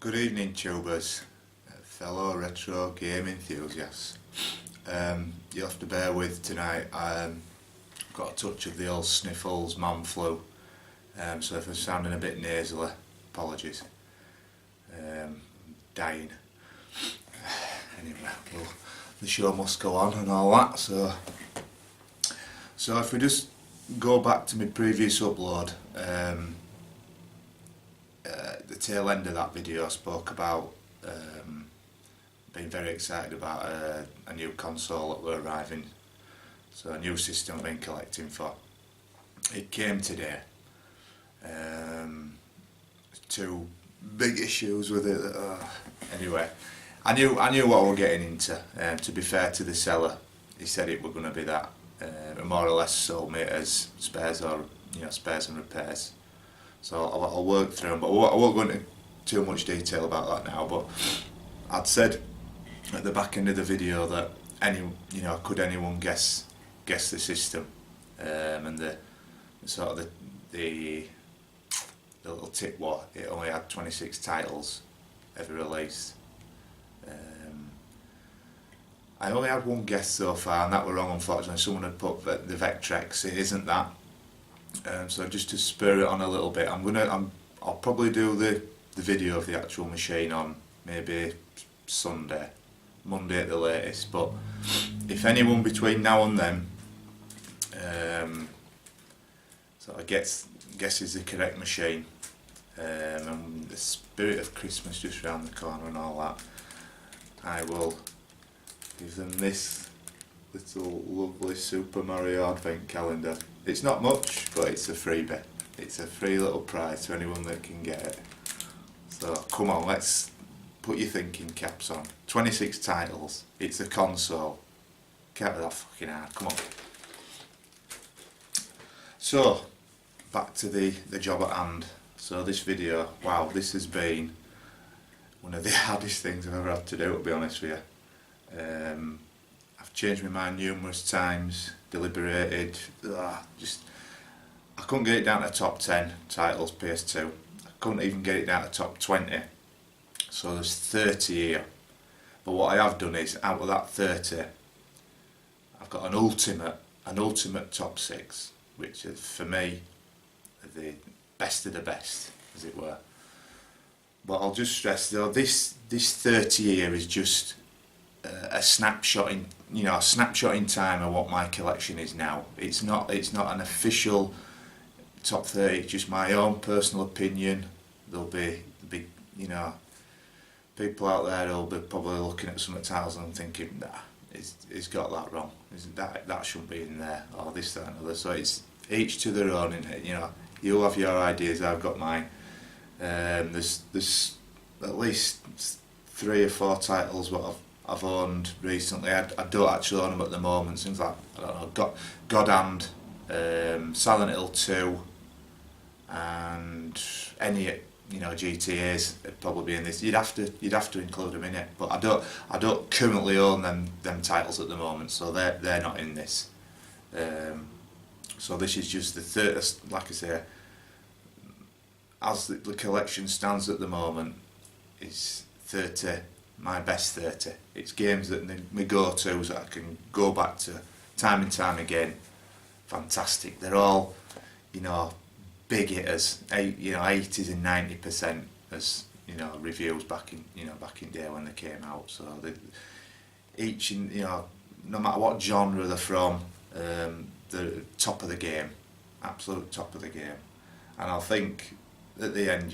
Good evening, tubers, fellow retro game enthusiasts. You'll have to bear with tonight. Got a touch of the old sniffles, man flu, so if I'm sounding a bit nasally, apologies. Dying. Anyway, well, the show must go on and all that. So if we just go back to my previous upload. The tail end of that video I spoke about being very excited about a new console that were arriving, so a new system I've been collecting for. It came today. Two big issues with it. Anyway, I knew what we were getting into. To be fair to the seller, he said it were going to be that, more or less sold me as spares or spares and repairs. So I'll work through them, but I won't go into too much detail about that now. But I'd said at the back end of the video that could anyone guess the system, and the sort of the little tip was it only had 26 titles ever released. I only had one guess so far, and that were wrong, unfortunately. Someone had put the Vectrex. It isn't that. So just to spur it on a little bit, I'll probably do the video of the actual machine on maybe Sunday, Monday at the latest. But if anyone between now and then sort of guesses the correct machine, and the spirit of Christmas just round the corner and all that, I will give them this little lovely Super Mario Advent calendar. It's not much, but it's a freebie. It's a free little prize to anyone that can get it. So come on, let's put your thinking caps on. 26 titles. It's a console. Can't be that fucking hard. Come on. So back to the job at hand. So this video, wow, this has been one of the hardest things I've ever had to do, to be honest with you. I've changed my mind numerous times, deliberated, I couldn't get it down to top 10 titles ps2. I couldn't even get it down to top 20. So there's 30 here. But what I have done is, out of that 30, I've got an ultimate top 6, which is for me the best of the best, as it were. But I'll just stress though, this 30 here is just a snapshot in time of what my collection is now. It's not an official top 30. It's just my own personal opinion. There'll be people out there who'll be probably looking at some titles and thinking, nah, he's got that wrong. That shouldn't be in there, or this, that, and other. So it's each to their own. You'll have your ideas. I've got mine. There's at least 3 or 4 titles what I've owned recently. I don't actually own them at the moment. Things like, I don't know, God Hand, Silent Hill 2, and any GTAs would probably be in this. You'd have to include them in it, but I don't currently own them titles at the moment, so they're not in this. So this is just the third. Like I say, as the collection stands at the moment, is 30. My best 30. It's games that my go-tos that I can go back to time and time again. Fantastic. They're all, big hitters. 80s and 90% as reviews back in day when they came out. So each no matter what genre they're from, the top of the game, absolute top of the game. And I think at the end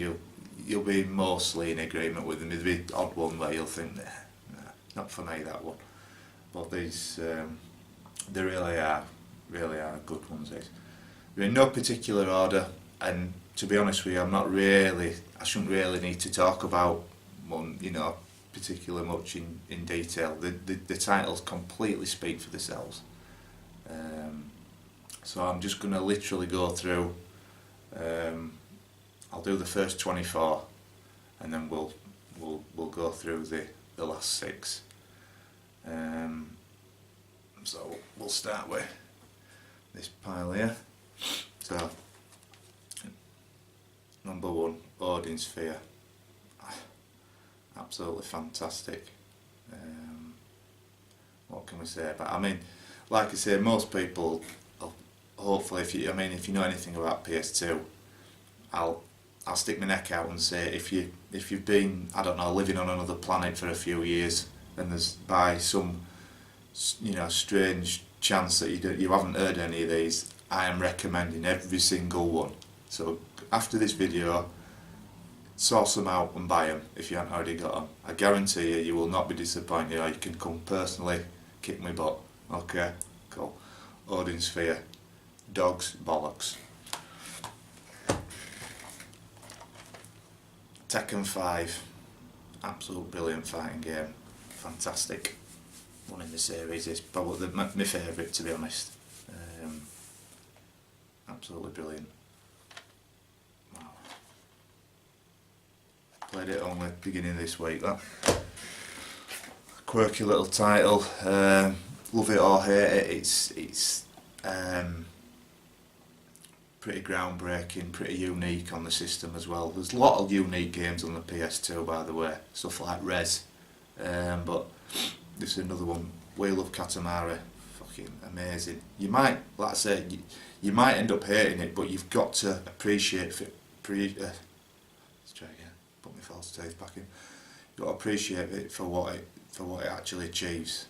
you'll be mostly in agreement with them. There'll be the odd one where you'll think, nah, not for me, that one. But these, they really are good ones. They're in no particular order, and to be honest with you, I shouldn't really need to talk about one, particularly much in detail. The titles completely speak for themselves. So I'm just going to literally go through. I'll do the first 24, and then we'll go through the last 6. So we'll start with this pile here. So number 1, Odin Sphere. absolutely fantastic. What can we say about? I mean, like I say, most people, hopefully, if you know anything about PS2, I'll stick my neck out and say if you've been, I don't know, living on another planet for a few years, and there's by some strange chance that you haven't heard any of these, I am recommending every single one. So after this video, source them out and buy them if you haven't already got them. I guarantee you will not be disappointed, or you can come personally kick my butt. Okay, cool. Odin Sphere, dogs, bollocks. Tekken 5, absolute brilliant fighting game, fantastic. One in the series is probably my favourite, to be honest. Absolutely brilliant. Wow. Played it only beginning of this week. That quirky little title. Love it or hate it. It's pretty groundbreaking, pretty unique on the system as well. There's a lot of unique games on the PS2, by the way, stuff like Res, but this is another one. Wheel of Katamari, fucking amazing. You might, like I said, you might end up hating it, but you've got to appreciate it. Let's try again. Put my false teeth back in. You've got to appreciate it for what it actually achieves.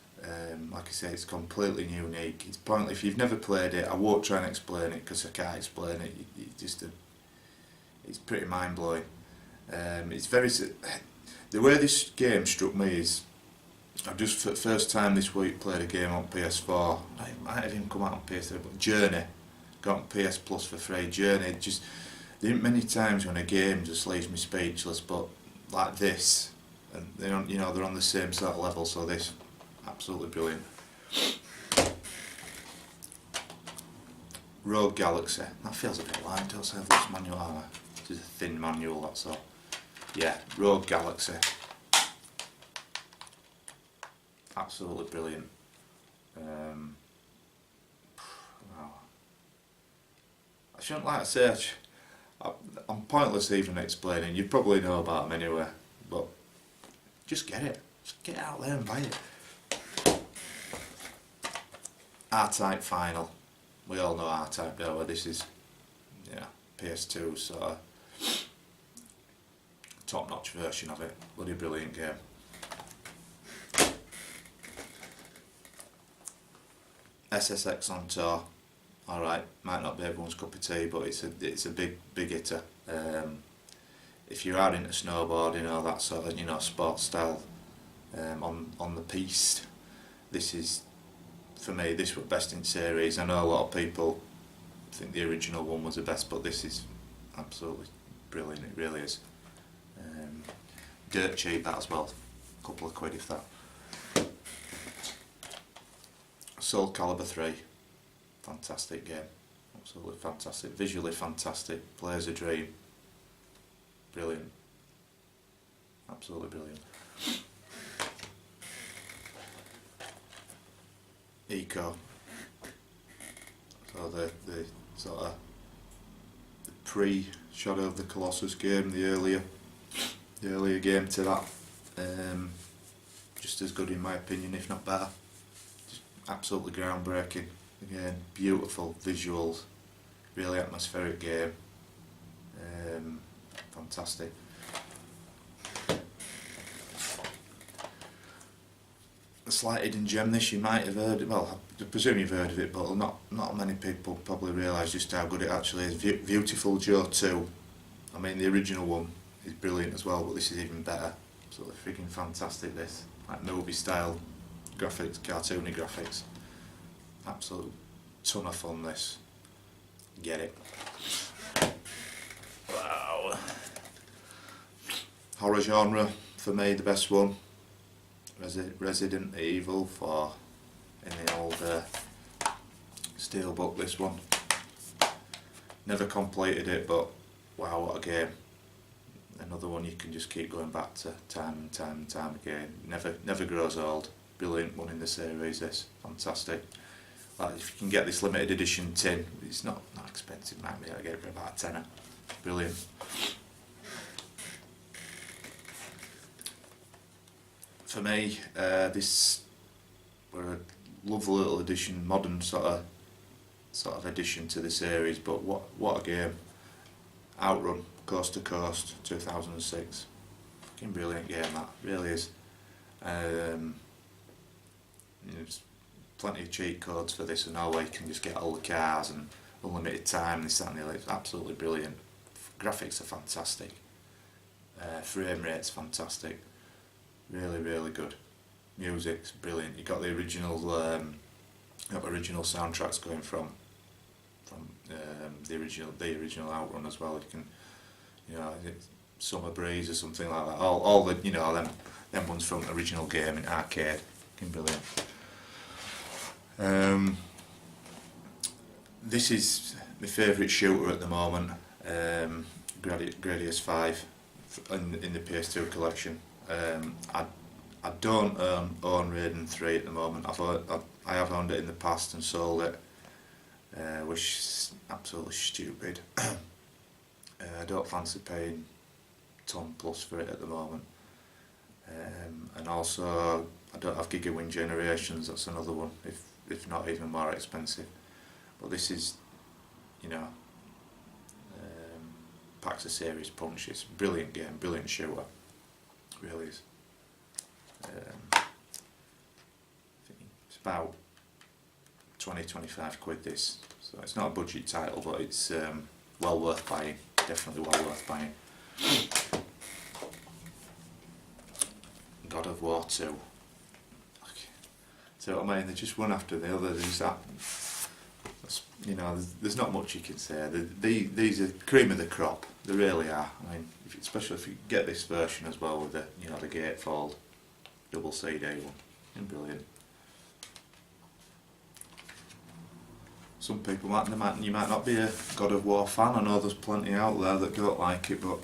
Like I say, it's completely unique. It's pointless if you've never played it. I won't try and explain it because I can't explain it. It's pretty mind blowing. It's very. The way this game struck me is, I've just for the first time this week played a game on PS4. It might have even come out on PS3, but Journey, got on PS Plus for free. Journey, just there aren't many times when a game just leaves me speechless, but like this, and they're on the same sort of level. So this, absolutely brilliant. Rogue Galaxy, that feels a bit light. Don't have this manual armour. It's a thin manual, that's all. Yeah, Rogue Galaxy. Absolutely brilliant. Wow. I shouldn't like to say, I'm pointless even explaining. You probably know about them anyway, but just get it. Just get out there and buy it. R-Type Final. We all know R-Type, don't we? This is, PS2 sort of top-notch version of it. Bloody brilliant game. SSX on tour, alright, might not be everyone's cup of tea, but it's a big hitter. If you are into snowboarding or that sort of sports style on the piste, this is, for me, this was best in series. I know a lot of people think the original one was the best, but this is absolutely brilliant. It really is. Dirt cheap that as well, a couple of quid if that. Soul Calibur 3, fantastic game, absolutely fantastic, visually fantastic, plays a dream, brilliant, absolutely brilliant. Eco, so the sort of the pre-Shadow of the Colossus game, the earlier game to that, just as good in my opinion, if not better. Absolutely groundbreaking. Again, beautiful visuals, really atmospheric game. Fantastic. A slight hidden gem. This you might have heard. Well, I presume you've heard of it, but not many people probably realise just how good it actually is. Beautiful Joe 2. I mean, the original one is brilliant as well, but this is even better. Absolutely freaking fantastic. This, like movie style graphics, cartoony graphics. Absolute ton of fun this. Get it. Wow. Horror genre, for me the best one. Resident Evil 4 in the old steelbook, this one. Never completed it, but wow, what a game. Another one you can just keep going back to time and time and time again. Never grows old. Brilliant one in the series, this. Fantastic. Like, if you can get this limited edition tin, it's not expensive, might be able to get it for about a tenner. Brilliant. for me, this were a lovely little addition, modern sort of addition to the series. But what a game! Outrun, Coast to Coast, 2006. Fucking brilliant game, that really is. There's plenty of cheat codes for this and all, where you can just get all the cars and unlimited time, this, that and the other. It's absolutely brilliant. Graphics are fantastic. Frame rate's fantastic. Really, really good. Music's brilliant. You got the original soundtracks going from the original Outrun as well. You can, Summer Breeze or something like that. All the them ones from the original game in arcade. Fucking brilliant. This is my favourite shooter at the moment. Gradius 5 in the ps2 collection. I don't own Raiden 3 at the moment. I have owned it in the past and sold it, which is absolutely stupid. I don't fancy paying ton plus for it at the moment. And also, I don't have Gigawing Generations. That's another one, if not even more expensive. But this is, Pax a Series Punch. It's a brilliant game, brilliant shooter. It really is. I think it's about 20-25 quid this, so it's not a budget title, but it's well worth buying, definitely well worth buying. God of War 2. So I mean, they're just one after the other. There's not much you can say. These are cream of the crop. They really are. I mean, especially if you get this version as well with the the gatefold double CD one. And brilliant. Some people you might not be a God of War fan. I know there's plenty out there that don't like it, but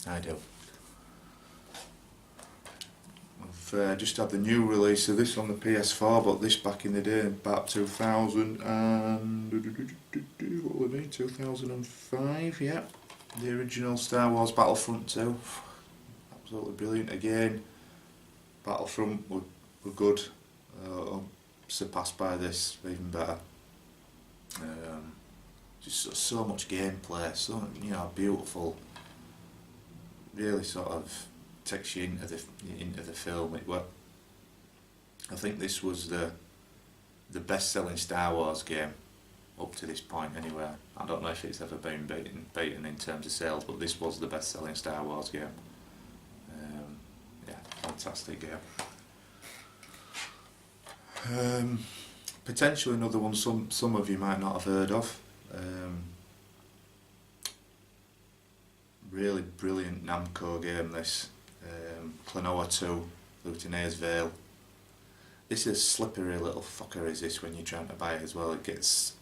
I do. I've just had the new release of this on the PS4, but this back in the day, about 2000 and what would it be? 2005, yeah. The original Star Wars Battlefront 2. Absolutely brilliant again. Battlefront were good. Surpassed by this, even better. Just so much gameplay, so beautiful. Really sort of takes you into the film. I think this was the best-selling Star Wars game up to this point. Anyway, I don't know if it's ever been beaten in terms of sales, but this was the best-selling Star Wars game. Yeah, fantastic game. Potentially another one some of you might not have heard of. Really brilliant Namco game, this. Klonoa 2, Lutinier's Veil. This is a slippery little fucker, is this, when you're trying to buy it as well. It gets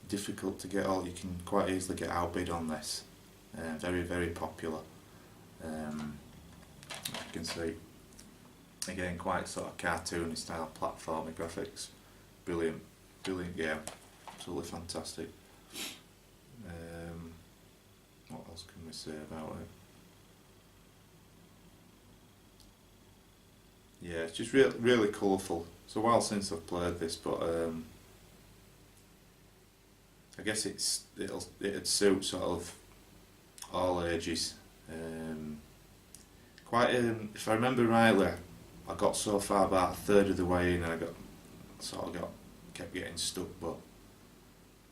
difficult to get all. You can quite easily get outbid on this. Very, very popular. You can see. Again, quite sort of cartoony style platforming graphics. Brilliant, brilliant game. Absolutely fantastic. What else can we say about it? Yeah, it's just really colourful. It's a while since I've played this, but I guess it'd suit sort of all ages. If I remember rightly, I got so far about a third of the way in, and I kept getting stuck. But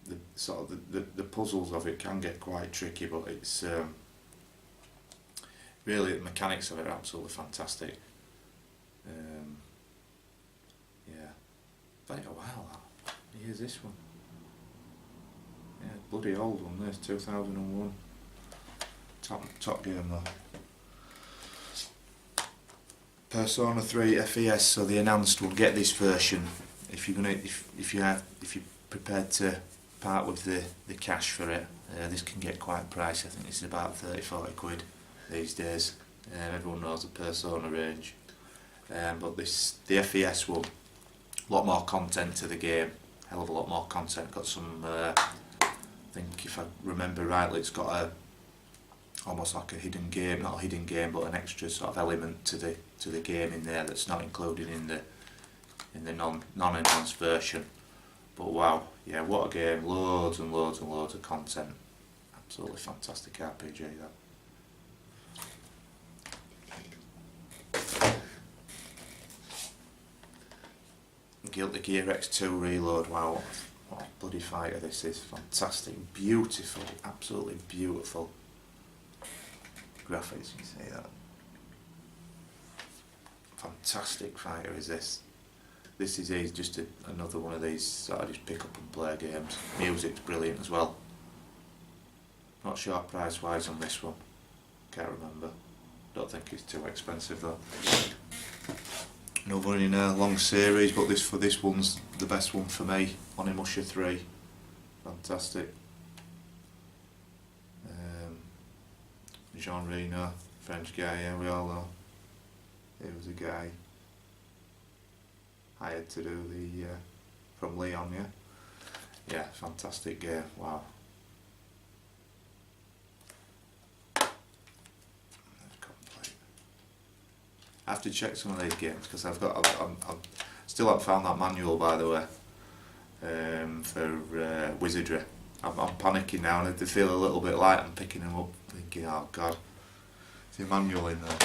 the puzzles of it can get quite tricky, but it's really, the mechanics of it are absolutely fantastic. Yeah, quite a while that. Here's this one. Yeah, bloody old one. This 2001. Top game though. Persona 3 FES. So they announced we'll get this version if you're prepared to part with the cash for it. This can get quite pricey. I think this is about 30-40 quid these days. Everyone knows the Persona range. But the FES will, a lot more content to the game, hell of a lot more content. Got some, I think if I remember rightly, it's got almost like a hidden game, not a hidden game, but an extra sort of element to the game in there that's not included in the non-enhanced version. But wow, yeah, what a game! Loads and loads and loads of content. Absolutely fantastic RPG that. Guilty Gear X2 Reload, wow, what a bloody fighter this is. Fantastic, beautiful, absolutely beautiful graphics, you see that. Fantastic fighter is this. This is just another one of these that I just pick up and play games. Music's brilliant as well. Not sure price wise on this one, can't remember. Don't think it's too expensive though. Another in a long series, but this one's the best one for me. Onimusha 3, fantastic. Jean Reno, French guy, yeah, we all know. He was a guy hired to do the from Leon, yeah. Yeah, fantastic game. Wow. I have to check some of these games because I've still haven't found that manual, by the way, for Wizardry. I'm panicking now, and I feel a little bit light. I'm picking them up, thinking, oh God, there's a manual in there.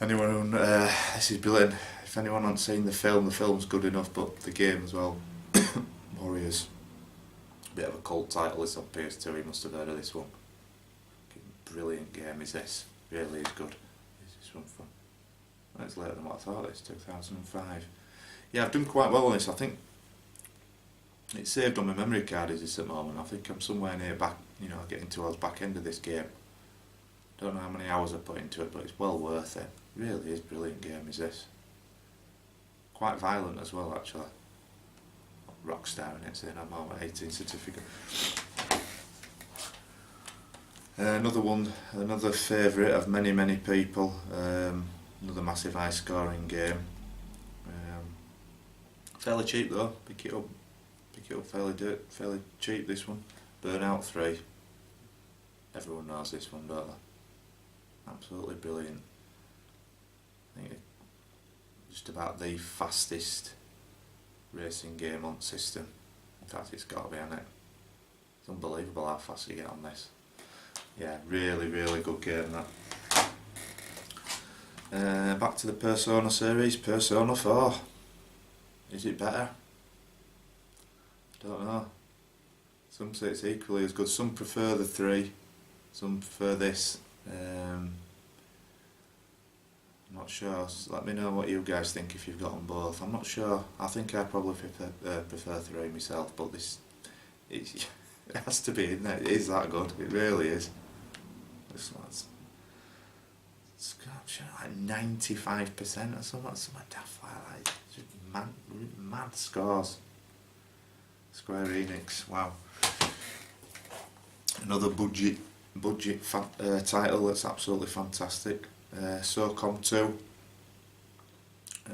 Anyone, this is brilliant. If anyone hasn't seen the film's good enough, but the game as well. Warriors, bit of a cult title. It's on ps2. You must have heard of this one. Brilliant game is this. Really is good. From. It's later than what I thought. It's 2005. Yeah, I've done quite well on this. I think it's saved on my memory card is this at the moment. I think I'm somewhere near back, getting towards back end of this game. Don't know how many hours I put into it, but it's well worth it. Really is brilliant game is this. Quite violent as well actually. Rockstar in it, saying I'm on 18 certificate. Another favourite of many people, another massive high scoring game. Fairly cheap though, pick it up fairly cheap this one. Burnout 3, everyone knows this one, don't they? Absolutely brilliant. I think it's just about the fastest racing game on system. In fact, it's got to be on it. It's unbelievable how fast you get on this. Yeah, really good game that. Back to the Persona series, Persona 4. Is it better? Don't know. Some say it's equally as good. Some prefer the 3, some prefer this. I'm not sure. So let me know what you guys think if you've got them both. I'm not sure. I think I probably prefer 3 myself, but it has to be, isn't it? It is that good. It really is. This one's like 95% or something daft like that. Just mad scores. Square Enix, wow. Another budget title that's absolutely fantastic. SOCOM 2. I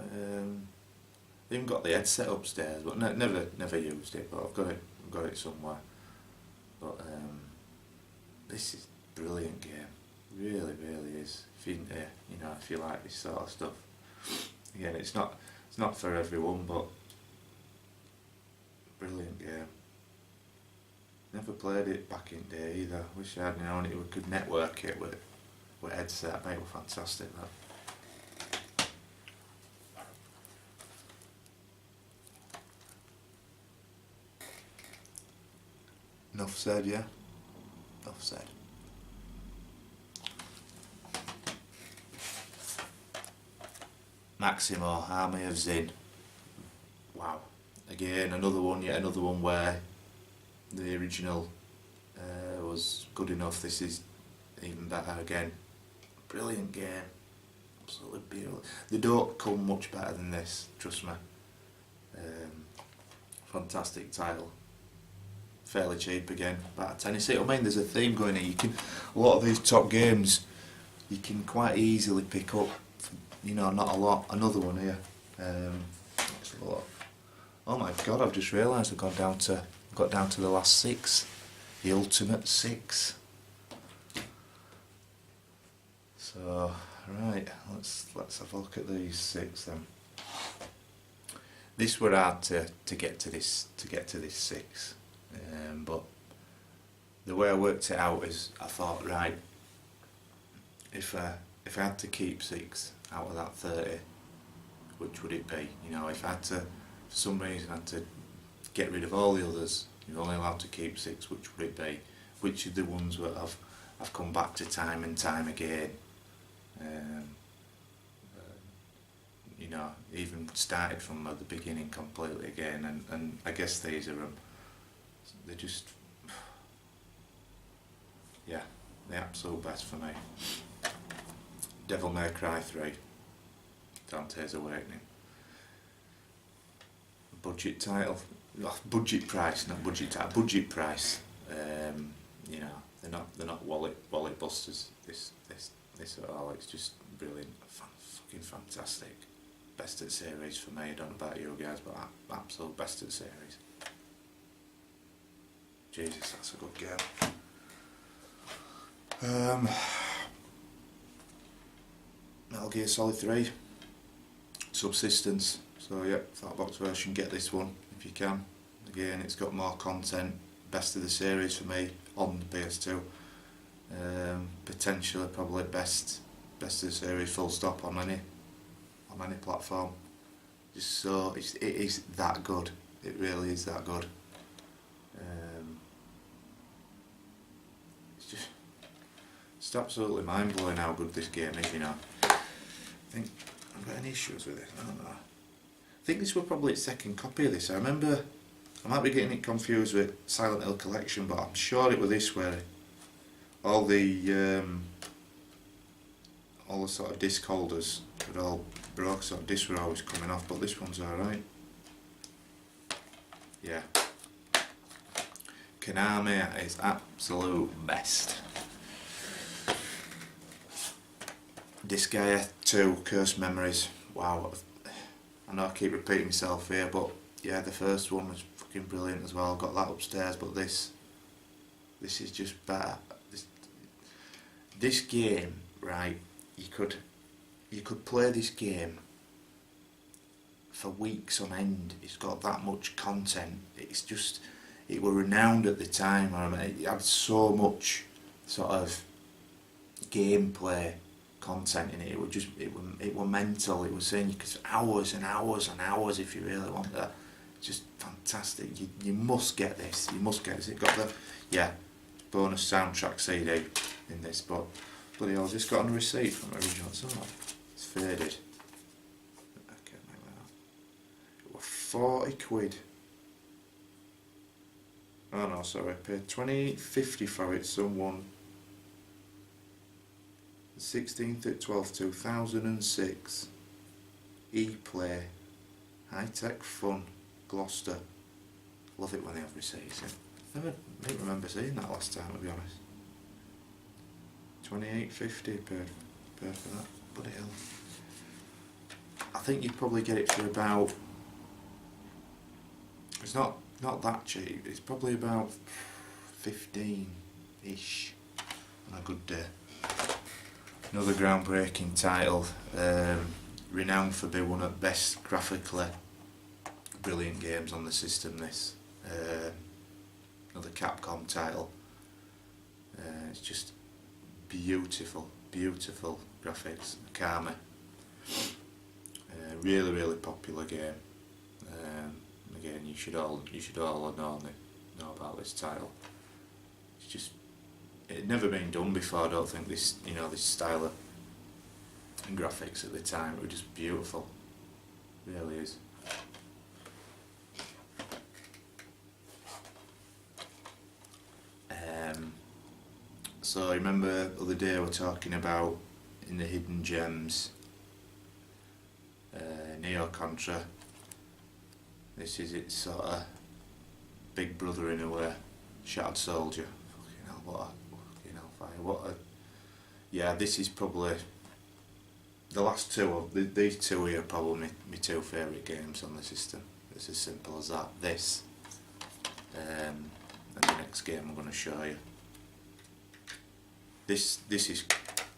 even got the headset upstairs, but never used it. But I've got it somewhere. But this is a brilliant game. Really is. If you like this sort of stuff. Again, it's not for everyone, but brilliant game. Never played it back in the day either. Wish I had known it. We could network it with headset. Mate, were fantastic that. Enough said, yeah? Enough said. Maximo, Army of Zin. Wow. Again, yet another one where the original was good enough. This is even better again. Brilliant game. Absolutely beautiful. They don't come much better than this, trust me. Fantastic title. Fairly cheap again, about Tennessee. I mean, there's a theme going here. A lot of these top games you can quite easily pick up. Not a lot. Another one here. Let's have a look. Oh my God! I've just realised I got down to the last 6, the ultimate 6. So right, let's have a look at these 6 then. This were hard to get to this 6, but the way I worked it out is I thought, right, if I had to keep 6 out of that 30, which would it be? You know, if I had to, for some reason, I had to get rid of all the others, you're only allowed to keep 6, which would it be? Which of the ones that I've come back to time and time again? You know, even started from the beginning completely again, and I guess these are they're just, yeah, the absolute best for me. Devil May Cry 3, Dante's Awakening. Budget title, budget price, not budget title, budget price. You know, they're not wallet busters. This at all. It's just brilliant, fucking fantastic. Best at series for me. I don't know about you guys, but absolute best at series. Jesus, that's a good game. Metal Gear Solid 3, Subsistence. So yeah, fat box version, get this one if you can. Again, it's got more content. Best of the series for me on the PS2. Potentially probably best of the series full stop on any platform. Just so it is that good. It really is that good. It's absolutely mind blowing how good this game is. You know, I think I've got any issues with it. I don't know. I think this was probably its second copy of this. I remember, I might be getting it confused with Silent Hill Collection, but I'm sure it was this where all the sort of disc holders were all broke, so discs were always coming off, but this one's alright. Yeah. Konami at its absolute best. Disgaea 2, Cursed Memories. Wow, I know I keep repeating myself here, but yeah, the first one was fucking brilliant as well. Got that upstairs, but this is just better. This game, right? You could play this game for weeks on end. It's got that much content. It's just, it were renowned at the time. I mean, it had so much sort of gameplay content in it. It was just, it were mental. It was saying you could hours and hours and hours if you really want that. Just fantastic. You must get this. You must get this. It got the bonus soundtrack CD in this, but bloody hell, I've just got a receipt from the original. It's faded. I can't make that out. It was 40 quid. Oh no, sorry, I paid $20.50 for it. Someone, the 16th at 12th 2006. E-Play, High Tech Fun, Gloucester. Love it when they have receipts in. I don't remember seeing that last time, to be honest. $28.50 paid for that. Bloody hell. I think you'd probably get it for about, it's not that cheap, it's probably about 15-ish on a good day. Another groundbreaking title, renowned for being one of the best graphically brilliant games on the system, this. Another Capcom title. It's just beautiful graphics. Akame. Really popular game. Again, you should all know about this title. It's just, it had never been done before. I don't think this style of graphics at the time. It was just beautiful. It really is. So I remember the other day we were talking about in the hidden gems, Neo Contra. This is its sort of big brother in a way, Shattered Soldier. Fucking hell, yeah, this is probably the last two. These two here are probably my two favourite games on the system. It's as simple as that. This and the next game I'm going to show you. This is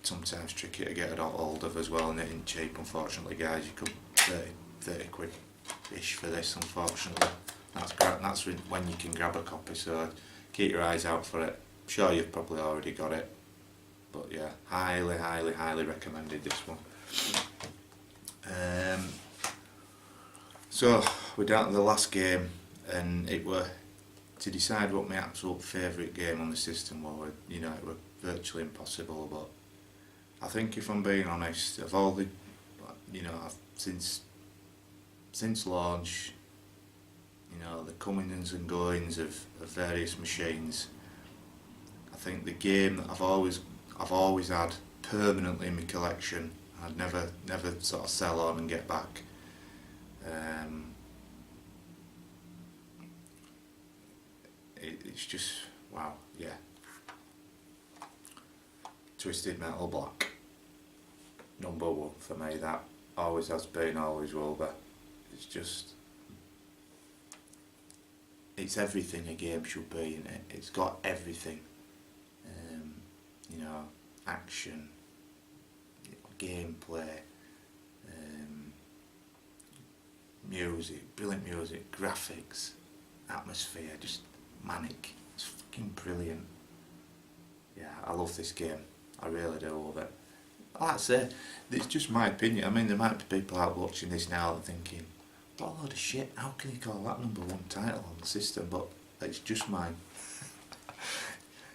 sometimes tricky to get a hold of as well, and it ain't cheap, unfortunately, guys. You could 30 quid-ish for this, unfortunately. That's when you can grab a copy, so keep your eyes out for it. I'm sure you've probably already got it, but yeah, highly, highly, highly recommended this one. So we're down to the last game, and it were to decide what my absolute favourite game on the system was. You know, it were virtually impossible, but I think, if I'm being honest, of all the, you know, since launch, you know, the comings and goings of various machines, I think the game that I've always had permanently in my collection, I'd never sort of sell on and get back. It's just wow, yeah. Twisted Metal Black, number one for me. That always has been, always will be. It's just, it's everything a game should be in it. It's got everything. You know, action, gameplay, music, brilliant music, graphics, atmosphere, just manic. It's fucking brilliant. Yeah, I love this game. I really do love it. Like I say, it's just my opinion. I mean, there might be people out watching this now and thinking, what a load of shit, how can you call that number one title on the system? But it's just mine.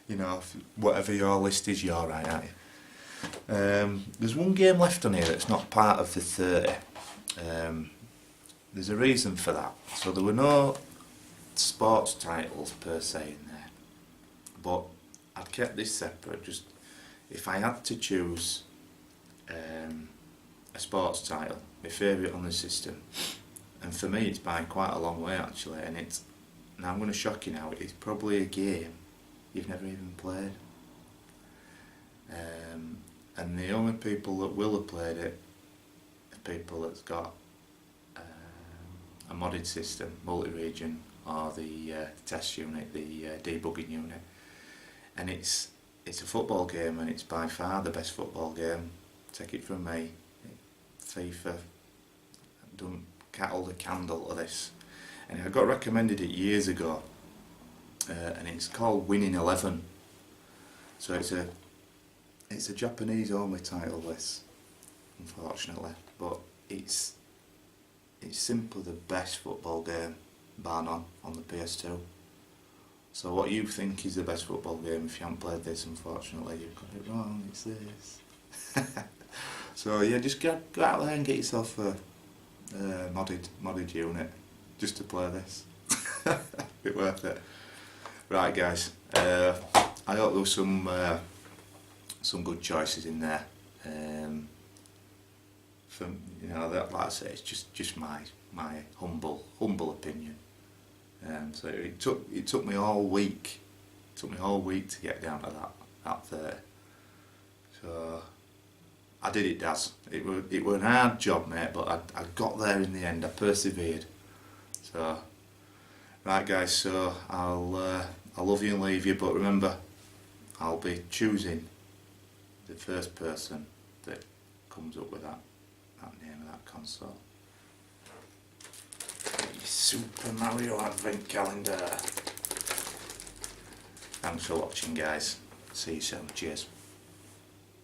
You know, whatever your list is, you're right, aren't you? There's one game left on here that's not part of the 30. There's a reason for that. So there were no sports titles per se in there, but I'd kept this separate. Just if I had to choose a sports title, my favourite on the system, and for me it's by quite a long way actually, and it's, now I'm going to shock you now, it's probably a game you've never even played, and the only people that will have played it are people that's got a modded system, multi-region, or the test unit, the debugging unit, and it's a football game, and it's by far the best football game. Take it from me, FIFA don't hold a candle to this, and I got recommended it years ago, and it's called Winning 11. So it's a Japanese only title, this, unfortunately, but it's simply the best football game, bar none, on the ps2. So what you think is the best football game, if you haven't played this, unfortunately you've got it wrong, it's this. So yeah, just go out there and get yourself a modded unit just to play this. Bit worth it. Right guys, I hope there was some good choices in there. From, you know, that, like I say, it's just my humble opinion. So it took me all week. To get down to that 30. So I did it, Daz. It were an hard job, mate, but I got there in the end. I persevered. So right, guys. So I'll love you and leave you, but remember, I'll be choosing the first person that comes up with that name of that console. Super Mario Advent Calendar. Thanks for watching, guys. See you soon. Cheers.